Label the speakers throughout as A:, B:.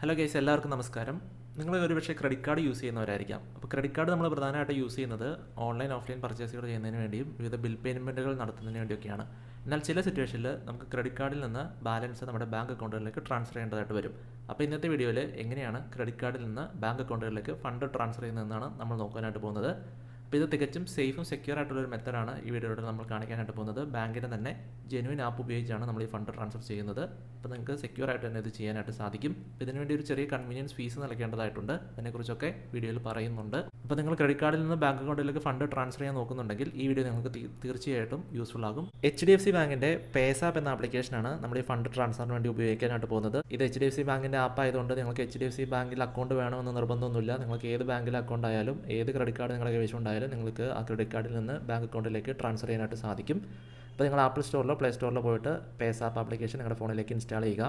A: Hello guys, എല്ലാവർക്കും നമസ്കാരം. നിങ്ങൾ ഒരുപക്ഷെ ക്രെഡിറ്റ് കാർഡ് യൂസ് ചെയ്യുന്നവരായിരിക്കാം. അപ്പോൾ ക്രെഡിറ്റ് കാർഡ് നമ്മൾ പ്രധാനമായിട്ട് യൂസ് ചെയ്യുന്നത് ഓൺലൈൻ ഓഫ്ലൈൻ പർച്ചേസുകൾ ചെയ്യുന്നതിന് വേണ്ടിയും വിവിധ ബിൽ പേയ്മെൻറ്റുകൾ നടത്തുന്നതിന് വേണ്ടിയൊക്കെയാണ്. എന്നാൽ ചില സിറ്റുവേഷനിൽ നമുക്ക് ക്രെഡിറ്റ് കാർഡിൽ നിന്ന് ബാലൻസ് നമ്മുടെ ബാങ്ക് അക്കൗണ്ടുകളിലേക്ക് ട്രാൻസ്ഫർ ചെയ്യേണ്ടതായിട്ട് വരും. അപ്പോൾ ഇന്നത്തെ വീഡിയോയിൽ എങ്ങനെയാണ് ക്രെഡിറ്റ് കാർഡിൽ നിന്ന് ബാങ്ക് അക്കൗണ്ടുകളിലേക്ക് ഫണ്ട് ട്രാൻസ്ഫർ ചെയ്യുന്നതെന്നാണ് നമ്മൾ നോക്കാനായിട്ട് പോകുന്നത്. അപ്പോൾ ഇത് തികച്ചും സേഫും സെക്യൂർ ആയിട്ടുള്ളൊരു മെത്തഡാണ് ഈ വീഡിയോയിലൂടെ നമ്മൾ കാണിക്കാനായിട്ട് പോകുന്നത്. ബാങ്കിൻ്റെ തന്നെ ജെനുവിൻ ആപ്പ് ഉപയോഗിച്ചാണ് നമ്മൾ ഈ ഫണ്ട് ട്രാൻസ്ഫർ ചെയ്യുന്നത്. അപ്പോൾ നിങ്ങൾക്ക് സെക്യൂർ ആയിട്ട് തന്നെ ഇത് ചെയ്യാനായിട്ട് സാധിക്കും. ഇതിനു വേണ്ടി ഒരു ചെറിയ കൺവീനിയൻസ് ഫീസ് നൽകേണ്ടതായിട്ടുണ്ട്. അതിനെക്കുറിച്ചൊക്കെ വീഡിയോയിൽ പറയുന്നുണ്ട്. അപ്പോൾ നിങ്ങൾ ക്രെഡിറ്റ് കാർഡിൽ നിന്ന് ബാങ്ക് അക്കൗണ്ടിലേക്ക് ഫണ്ട് ട്രാൻസ്ഫർ ചെയ്യാൻ നോക്കുന്നുണ്ടെങ്കിൽ ഈ വീഡിയോ നിങ്ങൾക്ക് തീർച്ചയായിട്ടും യൂസ്ഫുൾ ആകും. HDFC ബാങ്കിൻ്റെ പേസാപ്പ് എന്ന ആപ്ലിക്കേഷനാണ് നമ്മൾ ഈ ഫണ്ട് ട്രാൻസ്ഫറിന് വേണ്ടി ഉപയോഗിക്കാനായിട്ട് പോകുന്നത്. ഇത് HDFC ബാങ്കിൻ്റെ ആപ്പ് ആയതുകൊണ്ട് നിങ്ങൾക്ക് HDFC ബാങ്കിൽ അക്കൗണ്ട് വേണമെന്ന് നിർബന്ധമൊന്നുമില്ല. നിങ്ങൾക്ക് ഏത് ബാങ്കിലെ അക്കൗണ്ട് ആയാലും ഏത് ക്രെഡിറ്റ് കാർഡ് നിങ്ങളുടെ കൈവശം ഉണ്ടായാലും നിങ്ങൾക്ക് ആ ക്രെഡിറ്റ് കാർഡിൽ നിന്ന് ബാങ്ക് അക്കൗണ്ടിലേക്ക് ട്രാൻസ്ഫർ ചെയ്യാനായിട്ട് സാധിക്കും. അപ്പോൾ നിങ്ങൾ ആപ്പിൾ സ്റ്റോറിലോ പ്ലേ സ്റ്റോറിലോ പോയിട്ട് പേസാപ്പ് ആപ്ലിക്കേഷൻ നിങ്ങളുടെ ഫോണിലേക്ക് ഇൻസ്റ്റാൾ ചെയ്യുക.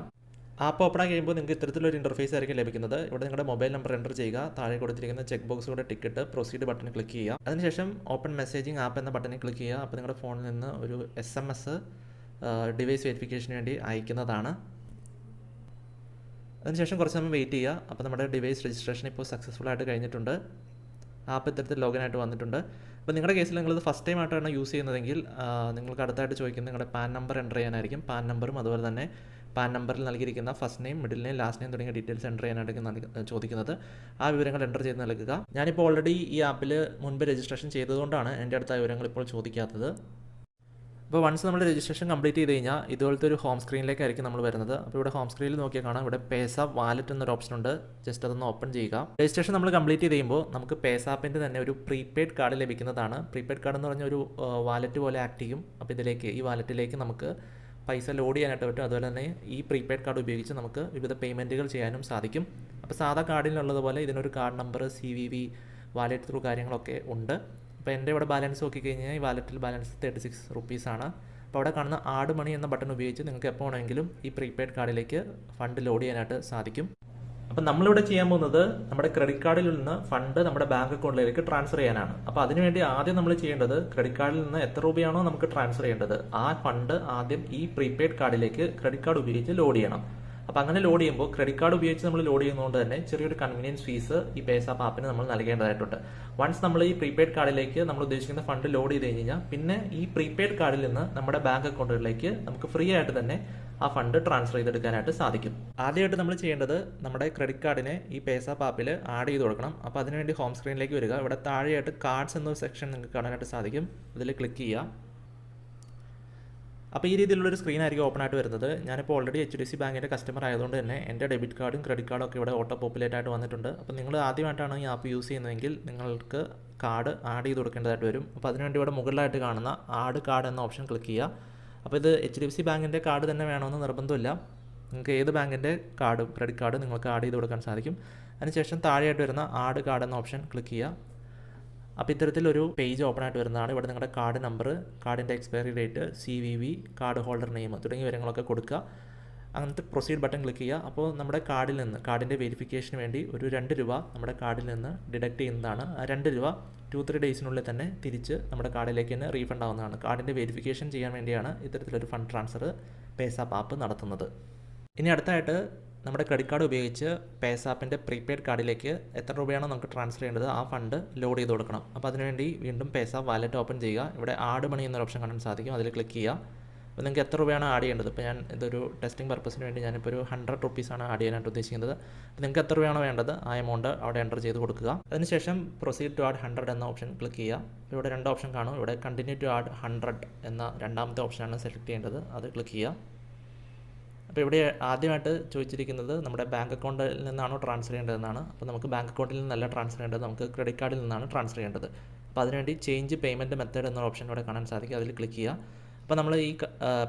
A: ആപ്പ് ഓപ്പൺ ആയി കഴിയുമ്പോൾ നിങ്ങൾക്ക് ഇത്തരത്തിലൊരു ഇൻ്റർഫേസ് ആയിരിക്കും ലഭിക്കുന്നത്. ഇവിടെ നിങ്ങളുടെ മൊബൈൽ നമ്പർ എൻ്റർ ചെയ്യുക. താഴെ കൊടുത്തിരിക്കുന്ന ചെക്ക് ബോക്സിലൂടെ ടിക്കറ്റ് പ്രൊസീഡ് ബട്ടൺ ക്ലിക്ക് ചെയ്യുക. അതിനുശേഷം ഓപ്പൺ മെസ്സേജിംഗ് ആപ്പ് എന്ന ബട്ടണിൽ ക്ലിക്ക് ചെയ്യുക. അപ്പോൾ നിങ്ങളുടെ ഫോണിൽ നിന്ന് ഒരു SMS ഡിവൈസ് വെരിഫിക്കേഷന് വേണ്ടി അയക്കുന്നതാണ്. അതിനുശേഷം കുറച്ച് സമയം വെയിറ്റ് ചെയ്യുക. അപ്പോൾ നമ്മുടെ ഡിവൈസ് രജിസ്ട്രേഷൻ ഇപ്പോൾ സക്സസ്ഫുൾ ആയിട്ട് കഴിഞ്ഞിട്ടുണ്ട്. ആപ്പ് ഇത്തരത്തിൽ ലോഗിൻ ആയിട്ട് വന്നിട്ടുണ്ട്. അപ്പോൾ നിങ്ങളുടെ കേസിൽ നിങ്ങളിത് ഫസ്റ്റ് ടൈം ആയിട്ടാണ് യൂസ് ചെയ്യുന്നതെങ്കിൽ നിങ്ങൾക്ക് അടുത്തായിട്ട് ചോദിക്കുന്നത് നിങ്ങളുടെ പാൻ നമ്പർ എൻ്റർ ചെയ്യാനായിരിക്കും. പാൻ നമ്പറും അതുപോലെ തന്നെ പാൻ നമ്പറിൽ നൽകിയിരിക്കുന്ന first name, middle name, last name തുടങ്ങിയ ഡീറ്റെയിൽസ് എൻ്റർ ചെയ്യാനായിരിക്കും ചോദിക്കുന്നത്. ആ വിവരങ്ങൾ എൻ്റർ ചെയ്ത് നൽകുക. ഞാനിപ്പോൾ ഓൾറെഡി ഈ ആപ്പിൽ മുൻപ് രജിസ്ട്രേഷൻ ചെയ്തതുകൊണ്ടാണ് എൻ്റെ അടുത്ത വിവരങ്ങൾ ഇപ്പോൾ ചോദിക്കാത്തത്. അപ്പോൾ വൺസ് നമ്മൾ രജിസ്ട്രേഷൻ കംപ്ലീറ്റ് ചെയ്ത് കഴിഞ്ഞാൽ ഇതുപോലത്തെ ഒരു ഹോം സ്ക്രീനിലേക്കായിരിക്കും നമ്മൾ വരുന്നത്. അപ്പോൾ ഇവിടെ ഹോം സ്ക്രീനിൽ നോക്കിയാൽ കാണാം ഇവിടെ പേസാപ്പ് വാലറ്റ് എന്നൊരു ഓപ്ഷൻ ഉണ്ട്. ജസ്റ്റ് അതൊന്ന് ഓപ്പൺ ചെയ്യുക. രജിസ്ട്രേഷൻ നമ്മൾ കംപ്ലീറ്റ് ചെയ്ത് കഴിയുമ്പോൾ നമുക്ക് പേസാപ്പിൻ്റെ തന്നെ ഒരു പ്രീപെയ്ഡ് കാർഡ് ലഭിക്കുന്നതാണ്. പ്രീപെയ്ഡ് കാർഡ് എന്ന് പറഞ്ഞ ഒരു വാലറ്റ് പോലെ ആക്ട് ചെയ്യും. അപ്പോൾ ഈ വാലറ്റിലേക്ക് നമുക്ക് പൈസ ലോഡ് ചെയ്യാനായിട്ട് പറ്റും. അതുപോലെ തന്നെ ഈ പ്രീപെയ്ഡ് കാർഡ് ഉപയോഗിച്ച് നമുക്ക് വിവിധ പേയ്മെൻറ്റുകൾ ചെയ്യാനും സാധിക്കും. അപ്പോൾ സാധാ കാർഡിലുള്ളതുപോലെ ഇതിനൊരു card number, CVV, wallet through കാര്യങ്ങളൊക്കെ ഉണ്ട്. അപ്പോൾ എൻ്റെ ഇവിടെ ബാലൻസ് നോക്കിക്കഴിഞ്ഞാൽ ഈ വാലറ്റിൽ ബാലൻസ് 36 റുപ്പീസാണ്. അപ്പോൾ അവിടെ കാണുന്ന ആഡ് മണി എന്ന ബട്ടൺ ഉപയോഗിച്ച് നിങ്ങൾക്ക് എപ്പോൾ വേണമെങ്കിലും ഈ പ്രീപെയ്ഡ് കാർഡിലേക്ക് ഫണ്ട് ലോഡ് ചെയ്യാനായിട്ട് സാധിക്കും. അപ്പം നമ്മളിവിടെ ചെയ്യാൻ പോകുന്നത് നമ്മുടെ ക്രെഡിറ്റ് കാർഡിൽ നിന്ന് ഫണ്ട് നമ്മുടെ ബാങ്ക് അക്കൗണ്ടിലേക്ക് ട്രാൻസ്ഫർ ചെയ്യാനാണ്. അപ്പോൾ അതിനുവേണ്ടി ആദ്യം നമ്മൾ ചെയ്യേണ്ടത് ക്രെഡിറ്റ് കാർഡിൽ നിന്ന് എത്ര രൂപയാണോ നമുക്ക് ട്രാൻസ്ഫർ ചെയ്യേണ്ടത് ആ ഫണ്ട് ആദ്യം ഈ പ്രീപെയ്ഡ് കാർഡിലേക്ക് ക്രെഡിറ്റ് കാർഡ് ഉപയോഗിച്ച് ലോഡ് ചെയ്യണം. അപ്പോൾ അങ്ങനെ ലോഡ് ചെയ്യുമ്പോൾ ക്രെഡിറ്റ് കാർഡ് ഉപയോഗിച്ച് നമ്മൾ ലോഡ് ചെയ്യുന്നതുകൊണ്ട് തന്നെ ചെറിയൊരു കൺവീനിയൻസ് ഫീസ് ഈ പേസാപ്പ് ആപ്പിന് നമ്മൾ നൽകേണ്ടതായിട്ടുണ്ട്. വൺസ് നമ്മൾ ഈ പ്രീപെയ്ഡ് കാർഡിലേക്ക് നമ്മൾ ഉദ്ദേശിക്കുന്ന ഫണ്ട് ലോഡ് ചെയ്ത് കഴിഞ്ഞാൽ പിന്നെ ഈ പ്രീപെയ്ഡ് കാർഡിൽ നിന്ന് നമ്മുടെ ബാങ്ക് അക്കൗണ്ടുകളിലേക്ക് നമുക്ക് ഫ്രീ ആയിട്ട് തന്നെ ആ ഫണ്ട് ട്രാൻസ്ഫർ ചെയ്തെടുക്കാനായിട്ട് സാധിക്കും. ആദ്യമായിട്ട് നമ്മൾ ചെയ്യേണ്ടത് നമ്മുടെ ക്രെഡിറ്റ് കാർഡിനെ ഈ പേസാപ്പ് ആപ്പിൽ ആഡ് ചെയ്ത് കൊടുക്കണം. അപ്പോൾ അതിനുവേണ്ടി ഹോം സ്ക്രീനിലേക്ക് വരിക. ഇവിടെ താഴെയായിട്ട് കാർഡ്സ് എന്നൊരു സെക്ഷൻ നിങ്ങൾക്ക് കാണാനായിട്ട് സാധിക്കും. അതിൽ ക്ലിക്ക് ചെയ്യുക. അപ്പോൾ ഈ രീതിയിലുള്ളൊരു സ്ക്രീൻ ആയിരിക്കും ഓപ്പൺ ആയിട്ട് വരുന്നത്. ഞാനിപ്പോൾ ഓൾറെഡി HDFC ബാങ്കിൻ്റെ കസ്റ്റമർ ആയതുകൊണ്ട് തന്നെ എൻ്റെ ഡെബിറ്റ് കാർഡും ക്രെഡിറ്റ് കാർഡും ഒക്കെ ഇവിടെ ഓട്ടോ പോപ്പുലേറ്റ് ആയിട്ട് വന്നിട്ടുണ്ട്. അപ്പോൾ നിങ്ങൾ ആദ്യമായിട്ടാണ് ഈ ആപ്പ് യൂസ് ചെയ്യുന്നതെങ്കിൽ നിങ്ങൾക്ക് കാർഡ് ആഡ് ചെയ്ത് കൊടുക്കേണ്ടതായിട്ട് വരും. അപ്പോൾ അതിനുവേണ്ടി ഇവിടെ മുകളിലായിട്ട് കാണുന്ന ആഡ് കാർഡ് എന്ന ഓപ്ഷൻ ക്ലിക്ക് ചെയ്യുക. അപ്പോൾ ഇത് HDFC ബാങ്കിൻ്റെ കാർഡ് തന്നെ വേണമെന്ന് നിർബന്ധമില്ല. നിങ്ങൾക്ക് ഏത് ബാങ്കിൻ്റെ കാർഡും ക്രെഡിറ്റ് കാർഡ് നിങ്ങൾക്ക് ആഡ് ചെയ്ത് കൊടുക്കാൻ സാധിക്കും. അതിനുശേഷം താഴെയായിട്ട് വരുന്ന ആഡ് കാർഡ് എന്ന ഓപ്ഷൻ ക്ലിക്ക് ചെയ്യുക. അപ്പോൾ ഇത്തരത്തിലൊരു പേജ് ഓപ്പൺ ആയിട്ട് വരുന്നതാണ്. ഇവിടെ നിങ്ങളുടെ കാർഡ് നമ്പർ, കാർഡിൻ്റെ expiry date, CVV, card holder name തുടങ്ങിയ വിവരങ്ങളൊക്കെ കൊടുക്കുക. അങ്ങനത്തെ പ്രൊസീഡ് ബട്ടൺ ക്ലിക്ക് ചെയ്യുക. അപ്പോൾ നമ്മുടെ കാർഡിൽ നിന്ന് കാർഡിൻ്റെ വെരിഫിക്കേഷന് വേണ്ടി ഒരു 2 രൂപ നമ്മുടെ കാർഡിൽ നിന്ന് ഡിഡക്റ്റ് ചെയ്യുന്നതാണ്. ആ 2 രൂപ 2-3 ഡേയ്സിനുള്ളിൽ തന്നെ തിരിച്ച് നമ്മുടെ കാർഡിലേക്ക് തന്നെ റീഫണ്ട് ആവുന്നതാണ്. കാർഡിൻ്റെ വെരിഫിക്കേഷൻ ചെയ്യാൻ വേണ്ടിയാണ് ഇത്തരത്തിലൊരു ഫണ്ട് ട്രാൻസ്ഫർ പേസാപ്പ് ആപ്പ് നടത്തുന്നത്. ഇനി അടുത്തായിട്ട് നമ്മുടെ ക്രെഡിറ്റ് കാർഡ് ഉപയോഗിച്ച് പേസാപ്പിൻ്റെ പ്രീപെയ്ഡ് കാർഡിലേക്ക് എത്ര രൂപയാണോ നമുക്ക് ട്രാൻസ്ഫർ ചെയ്യേണ്ടത് ആ ഫണ്ട് ലോഡ് ചെയ്ത് കൊടുക്കണം. അപ്പോൾ അതിനുവേണ്ടി വീണ്ടും പേസാപ്പ് വാലറ്റ് ഓപ്പൺ ചെയ്യുക. ഇവിടെ ആഡ് മണി എന്നൊരു ഓപ്ഷൻ കാണാൻ സാധിക്കും. അതിൽ ക്ലിക്ക് ചെയ്യുക. അപ്പോൾ നിങ്ങൾക്ക് എത്ര രൂപയാണ് ആഡ് ചെയ്യേണ്ടത്. ഇപ്പോൾ ഞാൻ ഇതൊരു ടെസ്റ്റിംഗ് പർപ്പസിന് വേണ്ടി ഞാനിപ്പോൾ ഒരു 100 റുപ്പീസാണ് ആഡ് ചെയ്യാനായിട്ട് ഉദ്ദേശിക്കുന്നത്. അപ്പോൾ നിങ്ങൾക്ക് എത്ര രൂപയാണോ വേണ്ടത് ആ എമൗണ്ട് അവിടെ എൻ്റർ ചെയ്ത് കൊടുക്കുക. അതിനുശേഷം പ്രൊസീഡ് ടു ആഡ് 100 എന്ന ഓപ്ഷൻ ക്ലിക്ക് ചെയ്യുക. ഇവിടെ 2 ഓപ്ഷൻ കാണും. ഇവിടെ കണ്ടിന്യൂ ടു ആഡ് 100 എന്ന രണ്ടാമത്തെ ഓപ്ഷനാണ് സെലക്ട് ചെയ്യേണ്ടത്. അത് ക്ലിക്ക് ചെയ്യുക. അപ്പോൾ ഇവിടെ ആദ്യമായിട്ട് ചോദിച്ചിരിക്കുന്നത് നമ്മുടെ ബാങ്ക് അക്കൗണ്ടിൽ നിന്നാണോ ട്രാൻസ്ഫർ ചെയ്യേണ്ടതെന്നാണ്. അപ്പോൾ നമുക്ക് ബാങ്ക് അക്കൗണ്ടിൽ നിന്നല്ല ട്രാൻസ്ഫർ ചെയ്യേണ്ടത്, നമുക്ക് ക്രെഡിറ്റ് കാർഡിൽ നിന്നാണ് ട്രാൻസ്ഫർ ചെയ്യേണ്ടത്. അപ്പോൾ അതിനുവേണ്ടി ചേഞ്ച് പേയ്മെൻറ്റ് മെത്തേഡ് എന്ന ഓപ്ഷൻ ഇവിടെ കാണാൻ സാധിക്കും. അതിൽ ക്ലിക്ക് ചെയ്യുക. അപ്പോൾ നമ്മൾ ഈ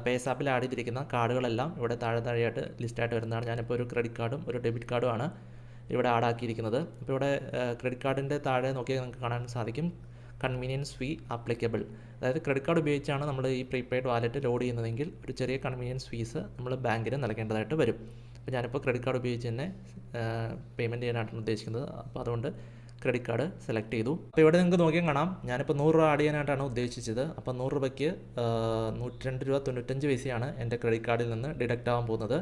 A: പേസാപ്പിൽ ആഡ് ചെയ്തിരിക്കുന്ന കാർഡുകളെല്ലാം ഇവിടെ താഴെയായിട്ട് ലിസ്റ്റായിട്ട് വരുന്നതാണ്. ഞാനിപ്പോൾ ഒരു ക്രെഡിറ്റ് കാർഡും ഒരു ഡെബിറ്റ് കാർഡുമാണ് ഇവിടെ ആഡ് ആക്കിയിരിക്കുന്നത്. അപ്പോൾ ഇവിടെ ക്രെഡിറ്റ് കാർഡിൻ്റെ താഴെ നോക്കിയാൽ നിങ്ങൾക്ക് കാണാൻ സാധിക്കും കൺവീനിയൻസ് ഫീ ആപ്ലിക്കബിൾ. അതായത് ക്രെഡിറ്റ് കാർഡ് ഉപയോഗിച്ചാണ് നമ്മൾ ഈ പ്രീപെയ്ഡ് വാലറ്റ് ലോഡ് ചെയ്യുന്നതെങ്കിൽ ഒരു ചെറിയ കൺവീനിയൻസ് ഫീസ് നമ്മൾ ബാങ്കിന് നൽകേണ്ടതായിട്ട് വരും. അപ്പോൾ ഞാനിപ്പോൾ ക്രെഡിറ്റ് കാർഡ് ഉപയോഗിച്ച് തന്നെ പേയ്മെൻറ്റ് ചെയ്യാനായിട്ടാണ് ഉദ്ദേശിക്കുന്നത്. അപ്പോൾ അതുകൊണ്ട് ക്രെഡിറ്റ് കാർഡ് സെലക്ട് ചെയ്തു. അപ്പോൾ ഇവിടെ നിങ്ങൾക്ക് നോക്കിയാൽ കാണാം ഞാനിപ്പോൾ 100 രൂപ ആഡ് ചെയ്യാനായിട്ടാണ് ഉദ്ദേശിച്ചത്. അപ്പോൾ 100 രൂപയ്ക്ക് 102 രൂപ 95 പൈസയാണ് എൻ്റെ ക്രെഡിറ്റ് കാർഡിൽ നിന്ന് ഡിഡക്റ്റ് ആവാൻ പോകുന്നത്.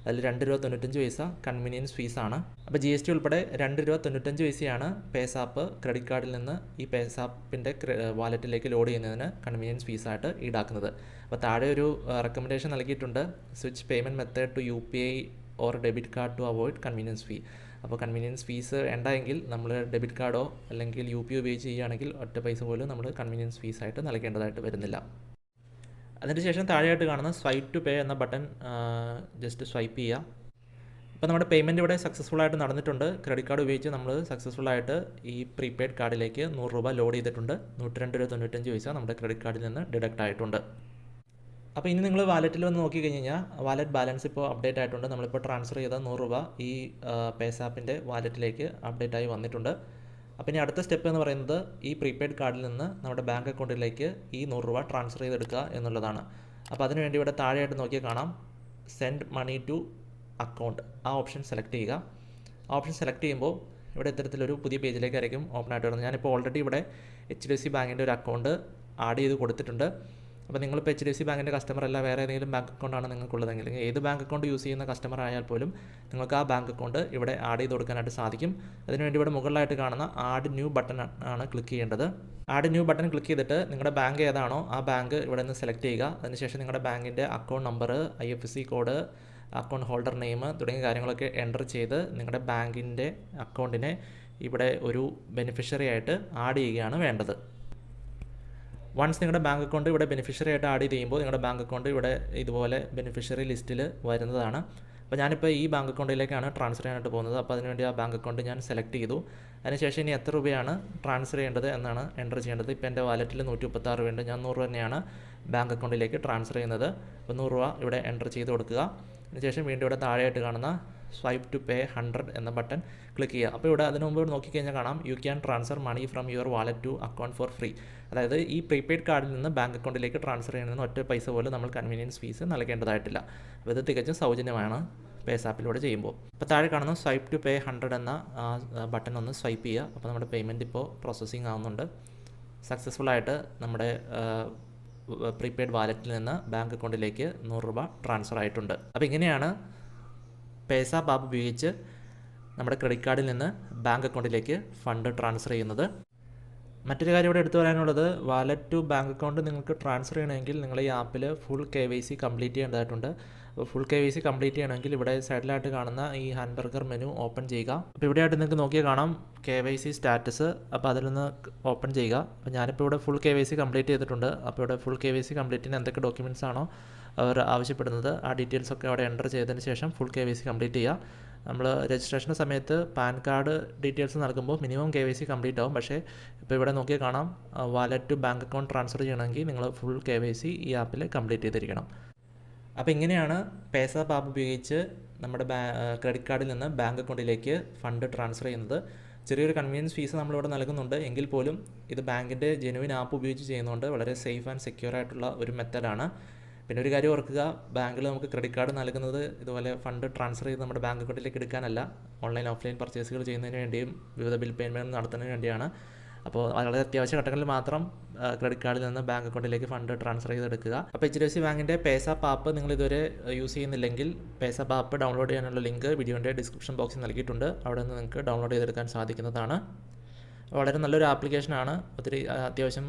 A: അതിൽ 2 രൂപ 95 പൈസ കൺവീനിയൻസ് ഫീസാണ്. അപ്പോൾ GST ഉൾപ്പെടെ 2 രൂപ 95 പൈസയാണ് പേസാപ്പ് ക്രെഡിറ്റ് കാർഡിൽ നിന്ന് ഈ പേസാപ്പിൻ്റെ വാലറ്റിലേക്ക് ലോഡ് ചെയ്യുന്നതിന് കൺവീനിയൻസ് ഫീസായിട്ട് ഈടാക്കുന്നത്. അപ്പോൾ താഴെ ഒരു റെക്കമെൻഡേഷൻ നൽകിയിട്ടുണ്ട്, switch payment method to UPI or debit card to avoid convenience fee. അപ്പോൾ കൺവീനിയൻസ് ഫീസ് വേണ്ടെങ്കിൽ നമ്മൾ ഡെബിറ്റ് കാർഡോ അല്ലെങ്കിൽ UPI ഉപയോഗിച്ച് ചെയ്യുകയാണെങ്കിൽ ഒറ്റ പൈസ പോലും നമ്മൾ കൺവീനിയൻസ് ഫീസായിട്ട് നൽകേണ്ടതായിട്ട് വരുന്നില്ല. അതിനുശേഷം താഴെയായിട്ട് കാണുന്ന സ്വൈപ്പ് ടു പേ എന്ന ബട്ടൺ ജസ്റ്റ് സ്വൈപ്പ് ചെയ്യുക. ഇപ്പോൾ നമ്മുടെ പേയ്മെൻറ്റ് ഇവിടെ സക്സസ്ഫുൾ ആയിട്ട് നടന്നിട്ടുണ്ട്. ക്രെഡിറ്റ് കാർഡ് ഉപയോഗിച്ച് നമ്മൾ സക്സസ്ഫുൾ ആയിട്ട് ഈ പ്രീപെയ്ഡ് കാർഡിലേക്ക് 100 രൂപ ലോഡ് ചെയ്തിട്ടുണ്ട്. 102 രൂപ 95 പൈസ നമ്മുടെ ക്രെഡിറ്റ് കാർഡിൽ നിന്ന് ഡിഡക്റ്റ് ആയിട്ടുണ്ട്. അപ്പോൾ ഇനി നിങ്ങൾ വാലറ്റിൽ വന്ന് നോക്കിക്കഴിഞ്ഞാൽ വാലറ്റ് ബാലൻസ് ഇപ്പോൾ അപ്ഡേറ്റ് ആയിട്ടുണ്ട്. നമ്മളിപ്പോൾ ട്രാൻസ്ഫർ ചെയ്ത 100 രൂപ ഈ പേസാപ്പിൻ്റെ വാലറ്റിലേക്ക് അപ്ഡേറ്റ് ആയി വന്നിട്ടുണ്ട്. അപ്പോൾ ഇനി അടുത്ത സ്റ്റെപ്പ് എന്ന് പറയുന്നത് ഈ പ്രീപെയ്ഡ് കാർഡിൽ നിന്ന് നമ്മുടെ ബാങ്ക് അക്കൗണ്ടിലേക്ക് ഈ 100 രൂപ ട്രാൻസ്ഫർ ചെയ്തെടുക്കുക എന്നുള്ളതാണ്. അപ്പോൾ അതിനുവേണ്ടി ഇവിടെ താഴെയായിട്ട് നോക്കിയാൽ കാണാം സെൻഡ് മണി ടു അക്കൗണ്ട്, ആ ഓപ്ഷൻ സെലക്ട് ചെയ്യുക. ആ ഓപ്ഷൻ സെലക്ട് ചെയ്യുമ്പോൾ ഇവിടെ ഇത്തരത്തിലൊരു പുതിയ പേജിലേക്കായിരിക്കും ഓപ്പൺ ആയിട്ട് വരുന്നത്. ഞാനിപ്പോൾ ഓൾറെഡി ഇവിടെ HDFC ബാങ്കിൻ്റെ ഒരു അക്കൗണ്ട് ആഡ് ചെയ്ത് കൊടുത്തിട്ടുണ്ട്. അപ്പോൾ നിങ്ങളിപ്പോൾ HDFC ബാങ്കിൻ്റെ കസ്റ്റമർ അല്ല, വേറെ ഏതെങ്കിലും ബാങ്ക് അക്കൗണ്ടാണ് നിങ്ങൾക്കുള്ളതെങ്കിൽ, ഏത് ബാങ്ക് അക്കൗണ്ട് യൂസ് ചെയ്യുന്ന കസ്റ്റമർ ആയാൽ പോലും നിങ്ങൾക്ക് ആ ബാങ്ക് അക്കൗണ്ട് ഇവിടെ ആഡ് ചെയ്ത് കൊടുക്കാനായിട്ട് സാധിക്കും. അതിനുവേണ്ടി ഇവിടെ മുകളിലായിട്ട് കാണുന്ന ആഡ് ന്യൂ ബട്ടൺ ആണ് ക്ലിക്ക് ചെയ്യേണ്ടത്. ആഡ് ന്യൂ ബട്ടൺ ക്ലിക്ക് ചെയ്തിട്ട് നിങ്ങളുടെ ബാങ്ക് ഏതാണോ ആ ബാങ്ക് ഇവിടെ നിന്ന് സെലക്ട് ചെയ്യുക. അതിനുശേഷം നിങ്ങളുടെ ബാങ്കിൻ്റെ account number, IFSC code, account holder name തുടങ്ങിയ കാര്യങ്ങളൊക്കെ എൻ്റർ ചെയ്ത് നിങ്ങളുടെ ബാങ്കിൻ്റെ അക്കൗണ്ടിനെ ഇവിടെ ഒരു ബെനിഫിഷ്യറി ആയിട്ട് ആഡ് ചെയ്യുകയാണ് വേണ്ടത്. വൺസ് നിങ്ങളുടെ ബാങ്ക് അക്കൗണ്ട് ഇവിടെ ബെനിഫിഷ്യറി ആയിട്ട് ആഡ് ചെയ്യുമ്പോൾ നിങ്ങളുടെ ബാങ്ക് അക്കൗണ്ട് ഇവിടെ ഇതുപോലെ ബെനിഫിഷ്യറി ലിസ്റ്റിൽ വരുന്നതാണ്. അപ്പോൾ ഞാനിപ്പോൾ ഈ ബാങ്ക് അക്കൗണ്ടിലേക്കാണ് ട്രാൻസ്ഫർ ചെയ്യാനായിട്ട് പോകുന്നത്. അപ്പോൾ അതിനുവേണ്ടി ആ ബാങ്ക് അക്കൗണ്ട് ഞാൻ സെലക്ട് ചെയ്തു. അതിനുശേഷം ഇനി എത്ര രൂപയാണ് ട്രാൻസ്ഫർ ചെയ്യേണ്ടത് എന്നാണ് എൻ്റർ ചെയ്യേണ്ടത്. ഇപ്പോൾ എൻ്റെ വാലറ്റിൽ 136 രൂപയുണ്ട്. ഞാൻ 100 രൂപ തന്നെയാണ് ബാങ്ക് അക്കൗണ്ടിലേക്ക് ട്രാൻസ്ഫർ ചെയ്യുന്നത്. അപ്പോൾ 100 രൂപ ഇവിടെ എൻ്റർ ചെയ്ത് കൊടുക്കുക. അതിനുശേഷം വീണ്ടും ഇവിടെ താഴെയായിട്ട് കാണുന്ന സ്വൈപ്പ് ടു പേ 100 എന്ന ബട്ടൺ ക്ലിക്ക് ചെയ്യുക. അപ്പോൾ ഇവിടെ അതിന് മുമ്പ് നോക്കിക്കഴിഞ്ഞാൽ കാണാം you can transfer money from your wallet to account for free. അതായത് ഈ പ്രീപെയ്ഡ് കാർഡിൽ നിന്ന് ബാങ്ക് അക്കൗണ്ടിലേക്ക് ട്രാൻസ്ഫർ ചെയ്യുന്നതിന് ഒറ്റ പൈസ പോലും നമ്മൾ കൺവീനിയൻസ് ഫീസ് നൽകേണ്ടതായിട്ടില്ല. അപ്പോൾ ഇത് തികച്ചും സൗജന്യമാണ് പേസാപ്പിലൂടെ ചെയ്യുമ്പോൾ. അപ്പോൾ താഴെ കാണുന്ന സ്വൈപ്പ് ടു പേ 100 എന്ന ബട്ടൺ ഒന്ന് സ്വൈപ്പ് ചെയ്യുക. അപ്പോൾ നമ്മുടെ പേയ്മെൻറ്റ് ഇപ്പോൾ പ്രോസസ്സിങ് ആവുന്നുണ്ട്. സക്സസ്ഫുള്ളായിട്ട് നമ്മുടെ പ്രീപെയ്ഡ് വാലറ്റിൽ നിന്ന് ബാങ്ക് അക്കൗണ്ടിലേക്ക് 100 രൂപ ട്രാൻസ്ഫർ ആയിട്ടുണ്ട്. അപ്പോൾ ഇങ്ങനെയാണ് പേസാപ്പ് ആപ്പ് ഉപയോഗിച്ച് നമ്മുടെ ക്രെഡിറ്റ് കാർഡിൽ നിന്ന് ബാങ്ക് അക്കൗണ്ടിലേക്ക് ഫണ്ട് ട്രാൻസ്ഫർ ചെയ്യുന്നത്. മറ്റൊരു കാര്യം ഇവിടെ എടുത്തു പറയാനുള്ളത്, വാലറ്റ് ടു ബാങ്ക് അക്കൗണ്ട് നിങ്ങൾക്ക് ട്രാൻസ്ഫർ ചെയ്യണമെങ്കിൽ നിങ്ങൾ ഈ ആപ്പിൽ ഫുൾ KYC കംപ്ലീറ്റ് ചെയ്യേണ്ടതായിട്ടുണ്ട്. അപ്പോൾ ഫുൾ KYC കംപ്ലീറ്റ് ചെയ്യണമെങ്കിൽ ഇവിടെ സൈഡിലായിട്ട് കാണുന്ന ഈ ഹാൻബർഗർ മെനു ഓപ്പൺ ചെയ്യുക. അപ്പോൾ ഇവിടെയായിട്ട് നിങ്ങൾക്ക് നോക്കിയാൽ കാണാം KYC സ്റ്റാറ്റസ്. അപ്പോൾ അതിൽ നിന്ന് ഓപ്പൺ ചെയ്യുക. അപ്പോൾ ഞാനിപ്പോൾ ഇവിടെ ഫുൾ KYC കംപ്ലീറ്റ് ചെയ്തിട്ടുണ്ട്. അപ്പോൾ ഇവിടെ ഫുൾ KYC കംപ്ലീറ്റിന് എന്തൊക്കെ ഡോക്യുമെൻറ്റ്സ് ആണോ അവർ ആവശ്യപ്പെടുന്നത് ആ ഡീറ്റെയിൽസൊക്കെ അവിടെ എൻ്റർ ചെയ്തതിന് ശേഷം ഫുൾ KYC കംപ്ലീറ്റ് ചെയ്യുക. നമ്മൾ രജിസ്ട്രേഷൻ സമയത്ത് പാൻ കാർഡ് ഡീറ്റെയിൽസ് നൽകുമ്പോൾ മിനിമം KYC കംപ്ലീറ്റ് ആവും. പക്ഷേ ഇപ്പോൾ ഇവിടെ നോക്കിയാൽ കാണാം wallet to bank account transfer ചെയ്യണമെങ്കിൽ നിങ്ങൾ ഫുൾ KYC ഈ ആപ്പിൽ കംപ്ലീറ്റ് ചെയ്തിരിക്കണം. അപ്പോൾ ഇങ്ങനെയാണ് പേസാപ്പ് ആപ്പ് ഉപയോഗിച്ച് നമ്മുടെ ക്രെഡിറ്റ് കാർഡിൽ നിന്ന് ബാങ്ക് അക്കൗണ്ടിലേക്ക് ഫണ്ട് ട്രാൻസ്ഫർ ചെയ്യുന്നത്. ചെറിയൊരു കൺവീനിയൻസ് ഫീസ് നമ്മളിവിടെ നൽകുന്നുണ്ട്. എങ്കിൽ പോലും ഇത് ബാങ്കിൻ്റെ ജെനുവിൻ ആപ്പ് ഉപയോഗിച്ച് ചെയ്യുന്നതുകൊണ്ട് വളരെ സേഫ് ആൻഡ് സെക്യൂർ ആയിട്ടുള്ള ഒരു മെത്തഡാണ്. പിന്നെ ഒരു കാര്യം ഓർക്കുക, ബാങ്കിൽ നമുക്ക് ക്രെഡിറ്റ് കാർഡ് നൽകുന്നത് ഇതുപോലെ ഫണ്ട് ട്രാൻസ്ഫർ ചെയ്ത് നമ്മുടെ ബാങ്ക് അക്കൗണ്ടിലേക്ക് എടുക്കാനല്ല, ഓൺലൈൻ ഓഫ്ലൈൻ പർച്ചേസുകൾ ചെയ്യുന്നതിന് വേണ്ടിയും വിവിധ ബിൽ പേയ്മെൻറ്റ് നടത്തുന്നതിന് വേണ്ടിയാണ്. അപ്പോൾ വളരെ അത്യാവശ്യ ഘട്ടങ്ങളിൽ മാത്രം ക്രെഡിറ്റ് കാർഡിൽ നിന്ന് ബാങ്ക് അക്കൗണ്ടിലേക്ക് ഫണ്ട് ട്രാൻസ്ഫർ ചെയ്തെടുക്കുക. അപ്പോൾ HDFC ബാങ്കിൻ്റെ പേസാപ്പ് ആപ്പ് നിങ്ങൾ ഇതുവരെ യൂസ് ചെയ്യുന്നില്ലെങ്കിൽ പേസാപ്പ് ആപ്പ് ഡൗൺലോഡ് ചെയ്യാനുള്ള ലിങ്ക് വീഡിയോൻ്റെ ഡിസ്ക്രിപ്ഷൻ ബോക്സിൽ നൽകിയിട്ടുണ്ട്. അവിടെ നിന്ന് നിങ്ങൾക്ക് ഡൗൺലോഡ് ചെയ്തെടുക്കാൻ സാധിക്കുന്നതാണ്. വളരെ നല്ലൊരു ആപ്ലിക്കേഷനാണ്. ഒത്തിരി അത്യാവശ്യം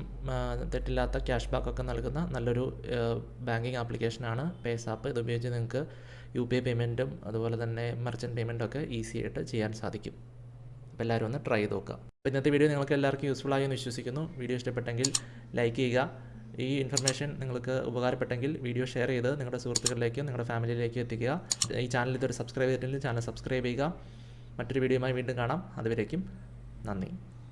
A: തെറ്റില്ലാത്ത ക്യാഷ് ബാക്കൊക്കെ നൽകുന്ന നല്ലൊരു ബാങ്കിങ് ആപ്ലിക്കേഷനാണ് പേസാപ്പ്. ഇത് ഉപയോഗിച്ച് നിങ്ങൾക്ക് UPI പേയ്മെൻറ്റും അതുപോലെ തന്നെ മെർച്ചൻറ്റ് പേയ്മെൻറ്റും ഒക്കെ ഈസി ആയിട്ട് ചെയ്യാൻ സാധിക്കും. അപ്പോൾ എല്ലാവരും ഒന്ന് ട്രൈ ചെയ്ത് നോക്കുക. അപ്പോൾ ഇന്നത്തെ വീഡിയോ നിങ്ങൾക്ക് എല്ലാവർക്കും യൂസ്ഫുൾ ആയി എന്ന് വിശ്വസിക്കുന്നു. വീഡിയോ ഇഷ്ടപ്പെട്ടെങ്കിൽ ലൈക്ക് ചെയ്യുക. ഈ ഇൻഫർമേഷൻ നിങ്ങൾക്ക് ഉപകാരപ്പെട്ടെങ്കിൽ വീഡിയോ ഷെയർ ചെയ്ത് നിങ്ങളുടെ സുഹൃത്തുക്കളിലേക്കും നിങ്ങളുടെ ഫാമിലിയിലേക്കും എത്തിക്കുക. ഈ ചാനൽ ഇതുവരെ സബ്സ്ക്രൈബ് ചെയ്തിട്ടില്ലെങ്കിൽ ചാനൽ സബ്സ്ക്രൈബ് ചെയ്യുക. മറ്റൊരു വീഡിയോയുമായി വീണ്ടും കാണാം. അതുവരേക്കും നന്ദി.